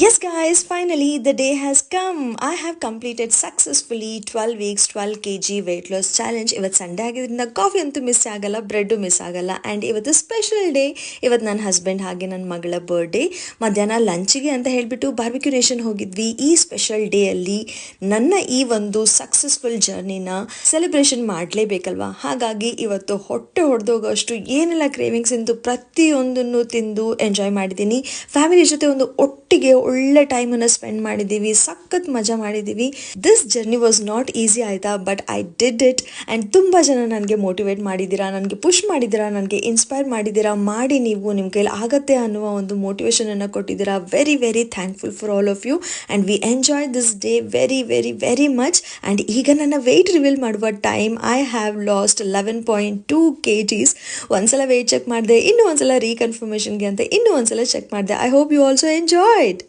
Yes, guys, finally the day has come. I have completed successfully 12 weeks, 12 kg weight loss challenge. ಇವತ್ತು Sunday ಆಗಿದ್ದರಿಂದ coffee ಅಂತೂ miss ಆಗಲ್ಲ, bread miss ಆಗಲ್ಲ. And ಇವತ್ತು special day. ಇವತ್ತು ನನ್ನ ಹಸ್ಬೆಂಡ್ ಹಾಗೆ ನನ್ನ ಮಗಳ ಬರ್ಡೇ. ಮಧ್ಯಾಹ್ನ ಲಂಚಿಗೆ ಅಂತ ಹೇಳಿಬಿಟ್ಟು ಬಾರ್ಬಿಕ್ಯೂ ನೇಷನ್ ಹೋಗಿದ್ವಿ. ಈ ಸ್ಪೆಷಲ್ ಡೇಯಲ್ಲಿ ನನ್ನ ಈ ಒಂದು ಸಕ್ಸಸ್ಫುಲ್ ಜರ್ನಿನ ಸೆಲೆಬ್ರೇಷನ್ ಮಾಡಲೇಬೇಕಲ್ವಾ. ಹಾಗಾಗಿ ಇವತ್ತು ಹೊಟ್ಟೆ ಹೊಡೆದೋಗೋಷ್ಟು ಏನೆಲ್ಲ ಕ್ರೇವಿಂಗ್ಸ್ ಇಂದು ಪ್ರತಿಯೊಂದನ್ನು ತಿಂದು ಎಂಜಾಯ್ ಮಾಡಿದ್ದೀನಿ. ಫ್ಯಾಮಿಲಿ ಜೊತೆ ಒಂದು ಒಟ್ಟಿಗೆ ಒಳ್ಳೆ ಟೈಮನ್ನು ಸ್ಪೆಂಡ್ ಮಾಡಿದ್ದೀವಿ, ಸಖತ್ ಮಜಾ ಮಾಡಿದ್ದೀವಿ. This journey was not easy ಆಯಿತಾ, but I did it. And ತುಂಬ ಜನ ನನಗೆ ಮೋಟಿವೇಟ್ ಮಾಡಿದ್ದೀರಾ, ನನಗೆ ಪುಷ್ ಮಾಡಿದ್ದೀರಾ, ನನಗೆ ಇನ್ಸ್ಪೈರ್ ಮಾಡಿದ್ದೀರಾ. ಮಾಡಿ ನೀವು ನಿಮ್ಮ ಕೈಲಿ ಆಗತ್ತೆ ಅನ್ನುವ ಒಂದು ಮೋಟಿವೇಶನನ್ನು ಕೊಟ್ಟಿದ್ದೀರಾ. Very very thankful for all of you. And we enjoy this day very very very much. And ಈಗ ನನ್ನ ವೆಯ್ಟ್ ರಿವೀಲ್ ಮಾಡುವ time. I have lost 11.2 kgs. ಒಂದ್ಸಲ ವೆಯ್ಟ್ ಚೆಕ್ ಮಾಡಿದೆ, ಇನ್ನೂ ಒಂದ್ಸಲ ರೀಕನ್ಫರ್ಮೇಷನ್ಗೆ ಅಂತ ಇನ್ನೂ ಒಂದ್ಸಲ ಚೆಕ್ ಮಾಡಿದೆ. I hope you also enjoyed.